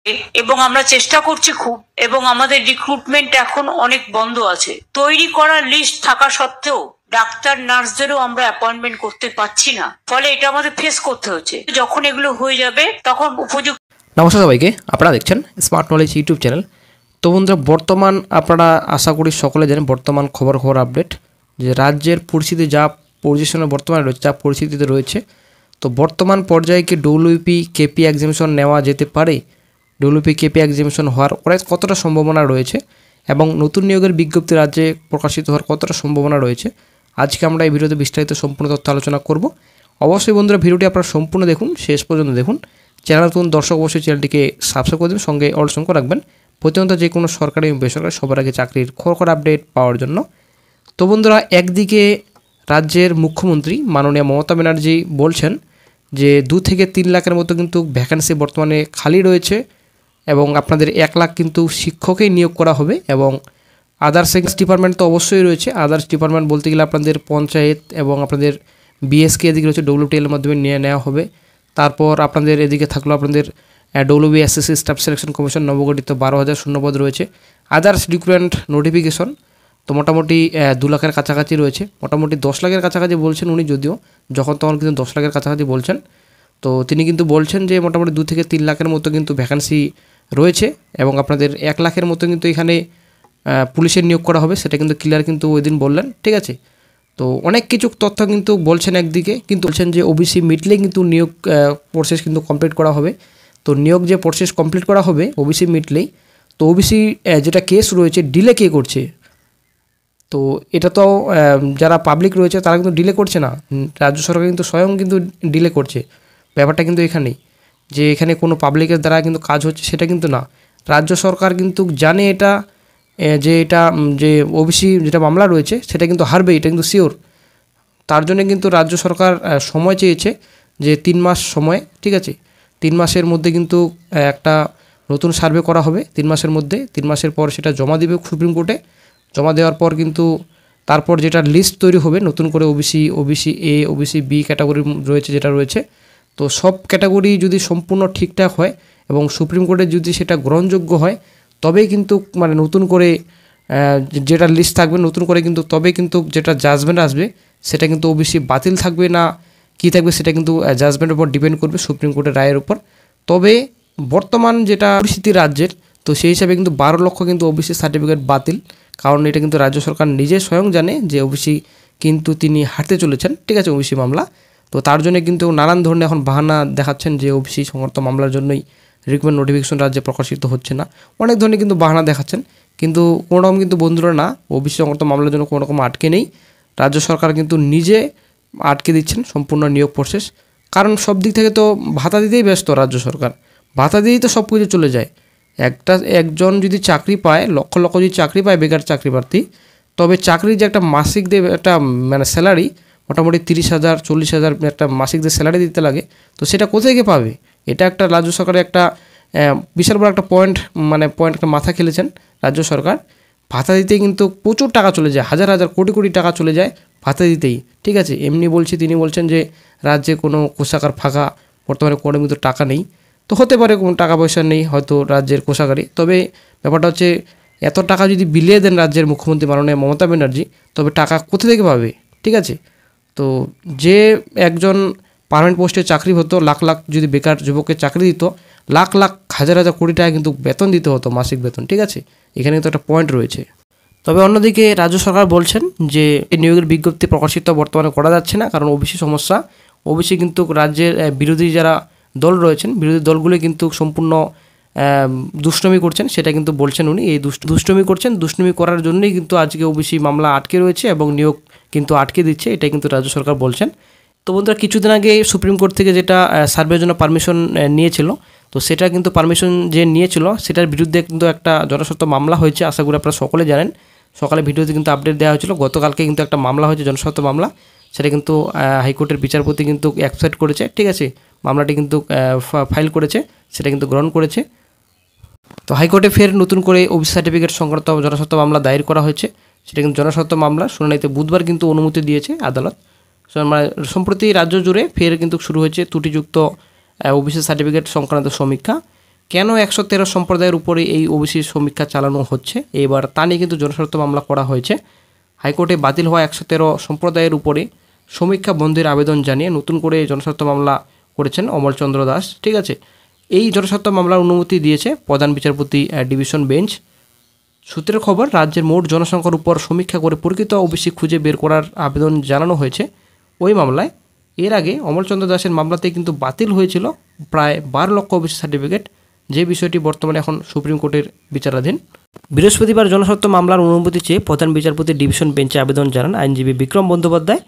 এবং আমরা চেষ্টা করছি খুব, এবং আমাদের রিক্রুটমেন্ট এখন অনেক বন্ধ আছে। তৈরি করা লিস্ট থাকা সত্ত্বেও ডাক্তার নার্সদেরও আমরা অ্যাপয়েন্টমেন্ট করতে পারছি না, ফলে এটা আমাদের ফেস করতে হচ্ছে। যখন এগুলো হয়ে যাবে তখন উপযুক্ত। নমস্কার সবাইকে, আপনারা দেখছেন স্মার্ট নলেজ ইউটিউব চ্যানেল। তো বন্ধুরা, বর্তমান আপনারা আশা করি সকলে জানেন বর্তমান খবর আপডেট যে রাজ্যের পরিস্থিতি যা পজিশনে বর্তমানে রয়েছে, যা পরিস্থিতিতে রয়েছে। তো বর্তমান পর্যায়ে কি ডব্লিউপি কেপি এক্সামিনেশন নেওয়া যেতে পারে, ডব্লিউপি কেপি এক্সামিনেশন হওয়ার কতটা সম্ভাবনা রয়েছে, এবং নতুন নিয়োগের বিজ্ঞপ্তি রাজ্যে প্রকাশিত হওয়ার কতটা সম্ভাবনা রয়েছে, আজকে আমরা এই ভিডিওতে বিস্তারিত সম্পূর্ণ তথ্য আলোচনা করব। অবশ্যই বন্ধুরা ভিডিওটি আপনারা সম্পূর্ণ দেখুন, শেষ পর্যন্ত দেখুন। চ্যানেল নতুন দর্শক অবশ্যই চ্যানেলটিকে সাবস্ক্রাইব করে দেবেন, সঙ্গে অল সংখ্যা রাখবেন প্রতিনিয়ত যে কোনো সরকারি এবং বেসরকারি সবার আগে চাকরির খবর আপডেট পাওয়ার জন্য। তো বন্ধুরা, একদিকে রাজ্যের মুখ্যমন্ত্রী মাননীয় মমতা ব্যানার্জি বলছেন যে 2 থেকে 3 লাখের মতো কিন্তু ভ্যাকেন্সি বর্তমানে খালি রয়েছে, এবং আপনাদের 1 লাখ কিন্তু শিক্ষকেই নিয়োগ করা হবে, এবং আদার্স ডিপার্টমেন্ট তো অবশ্যই রয়েছে। আদার্স ডিপার্টমেন্ট বলতে গেলে আপনাদের পঞ্চায়েত এবং আপনাদের বিএসকে এদিকে রয়েছে, ডব্লিউটিএল এর মাধ্যমে নিয়ে নেওয়া হবে। তারপর আপনাদের এদিকে থাকলো আপনাদের ডব্লিউবিএসএসসি স্টাফ সিলেকশন কমিশন নবগঠিত 12,000 শূন্যপদ রয়েছে। আদার্স রিক্রুটমেন্ট নোটিফিকেশন তো মোটামুটি 2 লাখের কাছাকাছি রয়েছে, মোটামুটি 10 লাখের কাছাকাছি বলছেন উনি, যদিও যখন তখন কিন্তু 10 লাখের কাছাকাছি বলছেন। তো তিনি কিন্তু বলছেন যে মোটামুটি 2 থেকে 3 লাখের মতো কিন্তু ভ্যাকান্সি রয়েছে, এবং আপনাদের 1 লাখের মতো কিন্তু এখানে পুলিশের নিয়োগ করা হবে, সেটা কিন্তু ক্লিয়ার কিন্তু ওই দিন বললেন, ঠিক আছে। তো অনেক কিছু তথ্য কিন্তু বলছেন একদিকে, কিন্তু বলছেন যে ওবিসি মিটলেই কিন্তু নিয়োগ প্রসেস কিন্তু কমপ্লিট করা হবে। তো নিয়োগ যে প্রসেস কমপ্লিট করা হবে ওবিসি মিটলেই, তো ওবিসি যেটা কেস রয়েছে ডিলে কে করছে, তো এটা তো যারা পাবলিক রয়েছে তারা কিন্তু ডিলে করছে না, রাজ্য সরকার কিন্তু স্বয়ং কিন্তু ডিলে করছে। ব্যাপারটা কিন্তু এখানেই, যে এখানে কোনো পাবলিকের দ্বারা কিন্তু কাজ হচ্ছে সেটা কিন্তু না। রাজ্য সরকার কিন্তু জানে এটা, যে এটা যে ওবিসি যেটা মামলা রয়েছে সেটা কিন্তু হারবে, এটা কিন্তু শিওর। তার জন্য কিন্তু রাজ্য সরকার সময় চেয়েছে যে 3 মাস সময়, ঠিক আছে। 3 মাসের মধ্যে কিন্তু একটা নতুন সার্ভে করা হবে, 3 মাসের মধ্যে। 3 মাসের পর সেটা জমা দেবে সুপ্রিম কোর্টে। জমা দেওয়ার পর কিন্তু তারপর যেটা লিস্ট তৈরি হবে নতুন করে, OBC A, OBC B category রয়েছে যেটা রয়েছে, তো সব ক্যাটাগরি যদি সম্পূর্ণ ঠিকঠাক হয় এবং সুপ্রিম কোর্টে যদি সেটা গ্রহণযোগ্য হয়, তবেই কিন্তু মানে নতুন করে যেটা লিস্ট থাকবে নতুন করে কিন্তু, তবে কিন্তু যেটা জাজমেন্ট আসবে সেটা কিন্তু ওবিসি বাতিল থাকবে না কী থাকবে সেটা কিন্তু জাজমেন্টের উপর ডিপেন্ড করবে, সুপ্রিম কোর্টের রায়ের উপর। তবে বর্তমান যেটা পরিস্থিতি রাজ্যের, তো সেই হিসাবে কিন্তু 12 লক্ষ কিন্তু ওবিসি সার্টিফিকেট বাতিল, কারণ এটা কিন্তু রাজ্য সরকার নিজে স্বয়ং জানে যে ওবিসি কিন্তু তিনি হারতে চলেছেন, ঠিক আছে, ওবিসি মামলা। তো তার জন্য কিন্তু নানান ধরনের এখন বাহানা দেখাচ্ছেন যে ওবিসি সংক্রান্ত মামলার জন্যই রিক্রুটমেন্ট নোটিফিকেশন রাজ্যে প্রকাশিত হচ্ছে না, অনেক ধরনের কিন্তু বাহানা দেখাচ্ছেন। কিন্তু কোনো রকম কিন্তু বন্ধুরা না, ওবিসি সংক্রান্ত মামলার জন্য কোনো রকম আটকে নেই, রাজ্য সরকার কিন্তু নিজে আটকে দিচ্ছেন সম্পূর্ণ নিয়োগ প্রসেস। কারণ সব দিক থেকে তো ভাতা দিতেই ব্যস্ত রাজ্য সরকার, ভাতা দিয়েই তো সব কিছু চলে যায়। একজন যদি চাকরি পায়, লক্ষ লক্ষ যদি চাকরি পায় বেকার চাকরি প্রার্থী, তবে চাকরির যে একটা মাসিক দেবে একটা মানে স্যালারি, মোটামুটি 30,000 40,000 একটা মাসিক যে স্যালারি দিতে লাগে, তো সেটা কোথায় গিয়ে পাবে? এটা একটা রাজ্য সরকারের একটা বিশাল বড় একটা পয়েন্ট একটা মাথা খেলেছেন রাজ্য সরকার। ভাতা দিতেই কিন্তু প্রচুর টাকা চলে যায়, হাজার হাজার কোটি কোটি টাকা চলে যায় ভাতা দিতেই, ঠিক আছে। এমনি বলছি, তিনি বলছেন যে রাজ্যে কোনো কোষাগার ফাঁকা, বর্তমানে কোনো কিন্তু টাকা নেই। তো হতে পারে কোনো টাকা পয়সা নেই হয়তো রাজ্যের কোষাগারে, তবে ব্যাপারটা হচ্ছে এত টাকা যদি বিলিয়ে দেন রাজ্যের মুখ্যমন্ত্রী মাননীয় মমতা ব্যানার্জি, তবে টাকা কোথা থেকে পাবে, ঠিক আছে। তো যে একজন পার্মানেন্ট পোস্টে চাকরি হতো, লাখ লাখ যদি বেকার যুবকের চাকরি দিত, লাখ লাখ হাজার হাজার কোটি টাকা কিন্তু বেতন দিতে হতো, মাসিক বেতন, ঠিক আছে। এখানে কিন্তু একটা পয়েন্ট রয়েছে। তবে অন্যদিকে রাজ্য সরকার বলছেন যে এই নিয়োগের বিজ্ঞপ্তি প্রকাশিত বর্তমানে করা যাচ্ছে না, কারণ ওবিসি সমস্যা। ওবিসি কিন্তু রাজ্যের বিরোধী যারা দল রয়েছেন, বিরোধী দলগুলো কিন্তু সম্পূর্ণ দুষ্টমি করছেন, সেটা কিন্তু বলছেন উনি। এই দুষ্টমি করছেন, দুষ্টমি করার জন্যই কিন্তু আজকে ওবিসি মামলা আটকে রয়েছে এবং নিয়োগ কিন্তু আটকে দিচ্ছে, এটাই কিন্তু রাজ্য সরকার বলছেন। তো বন্ধুরা, কিছুদিন আগে সুপ্রিম কোর্ট থেকে যেটা সার্ভের জন্য পারমিশন নিয়েছিল, তো সেটা কিন্তু পারমিশন যে নিয়েছিল সেটার বিরুদ্ধে কিন্তু একটা জনস্বার্থ মামলা হয়েছে, আশা করি আপনারা সকলে জানেন। সকালে ভিডিওতে কিন্তু আপডেট দেওয়া হয়েছিল, গতকালকে কিন্তু একটা মামলা হয়েছে, জনস্বার্থ মামলা। সেটা কিন্তু হাইকোর্টের বিচারপতি কিন্তু অ্যাকসেপ্ট করেছে, ঠিক আছে, মামলাটি কিন্তু ফাইল করেছে, সেটা কিন্তু গ্রহণ করেছে। তো হাইকোর্টে ফের নতুন করে ওবিসি সার্টিফিকেট সংক্রান্ত জনস্বার্থ মামলা দায়ের করা হয়েছে, সেটা কিন্তু জনস্বার্থ মামলা শুনানিতে বুধবার কিন্তু অনুমতি দিয়েছে আদালত। মানে সম্প্রতি রাজ্য জুড়ে ফের কিন্তু শুরু হয়েছে ত্রুটিযুক্ত ওবিসি সার্টিফিকেট সংক্রান্ত সমীক্ষা। কেন 113 সম্প্রদায়ের উপরে এই ওবিসি সমীক্ষা চালানো হচ্ছে এবার তা নিয়ে কিন্তু জনস্বার্থ মামলা করা হয়েছে। হাইকোর্টে বাতিল হওয়া 113 সম্প্রদায়ের উপরে সমীক্ষা বন্ধের আবেদন জানিয়ে নতুন করে জনস্বার্থ মামলা করেছেন অমলচন্দ্র দাস। ঠিক আছে, এই জনস্বার্থ মামলার অনুমতি দিয়েছে প্রধান বিচারপতি ডিভিশন বেঞ্চ। সূত্রের খবর, রাজ্যের মোট জনসংখ্যার উপর সমীক্ষা করে প্রকৃত ওবিসি খুঁজে বের করার আবেদন জানানো হয়েছে ওই মামলায়। এর আগে অমলচন্দ্র দাসের মামলাতে কিন্তু বাতিল হয়েছিল প্রায় 12 লক্ষ ওবিসি সার্টিফিকেট, যে বিষয়টি বর্তমানে এখন সুপ্রিম কোর্টের বিচারাধীন। বৃহস্পতিবার জনস্বার্থ মামলার অনুমতি চেয়ে প্রধান বিচারপতি ডিভিশন বেঞ্চে আবেদন জানান আইনজীবী বিক্রম বন্দ্যোপাধ্যায়।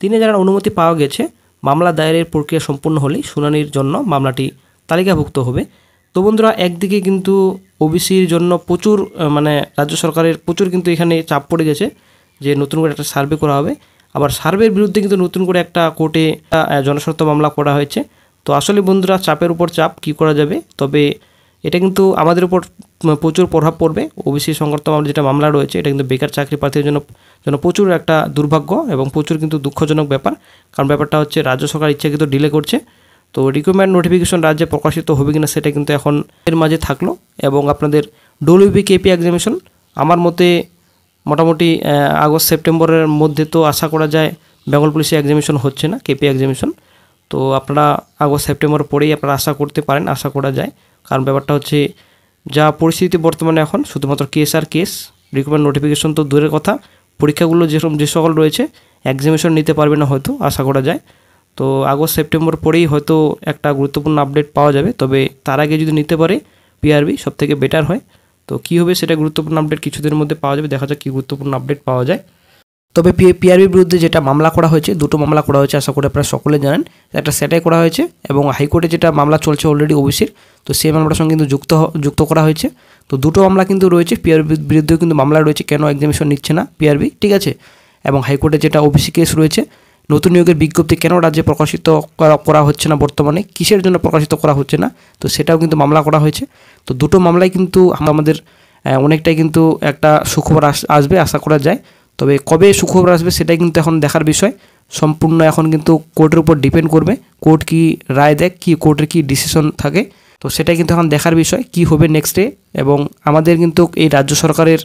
তিনি জানান অনুমতি পাওয়া গেছে, মামলা দায়েরের প্রক্রিয়া সম্পূর্ণ হলেই শুনানির জন্য মামলাটি তালিকাভুক্ত হবে। তো বন্ধুরা, একদিকে কিন্তু ওবিসির জন্য প্রচুর রাজ্য সরকারের প্রচুর কিন্তু এখানে চাপ পড়ে গেছে যে নতুন করে একটা সার্ভে করা হবে, আবার সার্ভের বিরুদ্ধে কিন্তু নতুন করে একটা কোর্টে জনস্বার্থ মামলা করা হয়েছে। তো আসলে বন্ধুরা, চাপের উপর চাপ, কী করা যাবে। তবে এটা কিন্তু আমাদের উপর প্রচুর প্রভাব পড়বে। ওবিসি সংক্রান্ত যেটা মামলা রয়েছে এটা কিন্তু বেকার চাকরি প্রার্থীদের জন্য প্রচুর একটা দুর্ভাগ্য এবং প্রচুর কিন্তু দুঃখজনক ব্যাপার। কারণ ব্যাপারটা হচ্ছে রাজ্য সরকার ইচ্ছাকৃত ডিলে করছে। তো রিক্রুটমেন্ট নোটিফিকেশন রাজ্যে প্রকাশিত হবে কিনা সেটা কিন্তু এখন এর মাঝে থাকলো। এবং আপনাদের ডব্লিউবি কেপি এক্সামিনেশন আমার মতে মোটামুটি আগস্ট সেপ্টেম্বরের মধ্যে তো আশা করা যায়। বেঙ্গল পুলিশে এক্সামিনেশন হচ্ছে না, কেপি এক্সামিনেশন, তো আপনারা আগস্ট সেপ্টেম্বর পরেই আপনারা আশা করতে পারেন, আশা করা যায়। কারণ ব্যাপারটা হচ্ছে যা পরিস্থিতি বর্তমানে এখন শুধুমাত্র কেস আর কেস, রিক্রুটমেন্ট নোটিফিকেশন তো দূরের কথা, পরীক্ষাগুলো যে সকল রয়েছে এক্সামিনেশন নিতে পারবে না হয়তো, আশা করা যায়। তো আগস্ট সেপ্টেম্বর পরেই হয়তো একটা গুরুত্বপূর্ণ আপডেট পাওয়া যাবে। তবে তার আগে যদি নিতে পারে পিআরবি সবথেকে বেটার হয়। তো কী হবে সেটা গুরুত্বপূর্ণ আপডেট কিছুদিনের মধ্যে পাওয়া যাবে, দেখা যাক কী গুরুত্বপূর্ণ আপডেট পাওয়া যায়। তবে পিআরবির বিরুদ্ধে যেটা মামলা করা হয়েছে, দুটো মামলা করা হয়েছে, আশা করি আপনারা সকলে জানেন। একটা সেটাই করা হয়েছে এবং হাইকোর্টে যেটা মামলা চলছে অলরেডি ওবিসির, তো সেই মামলার সঙ্গে কিন্তু যুক্ত করা হয়েছে। তো দুটো মামলা কিন্তু রয়েছে, পিআরবির বিরুদ্ধেও কিন্তু মামলা রয়েছে কেন এক্সামিনেশন নিচ্ছে না পিআরবি, ঠিক আছে। এবং হাইকোর্টে যেটা ওবিসি কেস রয়েছে, নতুন নিয়োগের বিজ্ঞপ্তি কেন রাজ্যে প্রকাশিত করা হচ্ছে না, বর্তমানে কিসের জন্য প্রকাশিত করা হচ্ছে না, তো সেটাও কিন্তু মামলা করা হয়েছে। তো দুটো মামলায় কিন্তু আমাদের অনেকটাই কিন্তু একটা সুখবর আসবে আশা করা যায়। তবে কবে সুখবর আসবে সেটাই কিন্তু এখন দেখার বিষয়, সম্পূর্ণ এখন কিন্তু কোর্টের উপর ডিপেন্ড করবে। কোর্ট কি রায় দেয়, কি কোর্টের কি ডিসিশন থাকে, তো সেটাই কিন্তু এখন দেখার বিষয় কি হবে নেক্সটে। এবং আমাদের কিন্তু এই রাজ্য সরকারের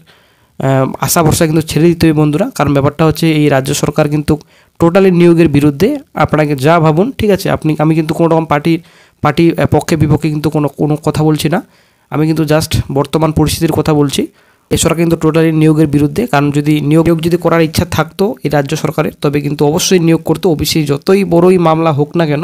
আশা ভরসা কিন্তু ছেড়ে দিতে হবে বন্ধুরা। কারণ ব্যাপারটা হচ্ছে এই রাজ্য সরকার কিন্তু টোটালি নিয়োগের বিরুদ্ধে, আপনাকে যা ভাবুন, ঠিক আছে। আমি কিন্তু কোনো রকম পার্টি পক্ষে বিপক্ষে কিন্তু কোনো কথা বলছি না, আমি কিন্তু জাস্ট বর্তমান পরিস্থিতির কথা বলছি। এই সরকার কিন্তু টোটালি নিয়োগের বিরুদ্ধে। কারণ যদি নিয়োগ যদি করার ইচ্ছা থাকতো এই রাজ্য সরকারের, তবে কিন্তু অবশ্যই নিয়োগ করতো। ওবিসি যতই বড়ই মামলা হোক না কেন,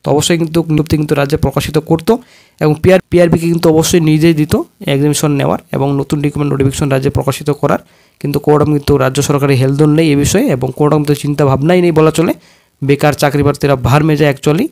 তো অবশ্যই কিন্তু নিয়োগটি কিন্তু রাজ্যে প্রকাশিত করতো এবং পিআরবিকে কিন্তু অবশ্যই নিজেই দিত এক্সামিনেশন নেওয়ার এবং নতুন রিক্রুটমেন্ট নোটিফিকেশন রাজ্যে প্রকাশিত করার। কিন্তু কোনোরকম কিন্তু রাজ্য সরকারের হেলদোল নেই এ বিষয়ে এবং কোনোরকম তো চিন্তা ভাবনাই নেই বলা চলে। বেকার চাকরি প্রার্থীরা ভার মেজায় অ্যাকচুয়ালি।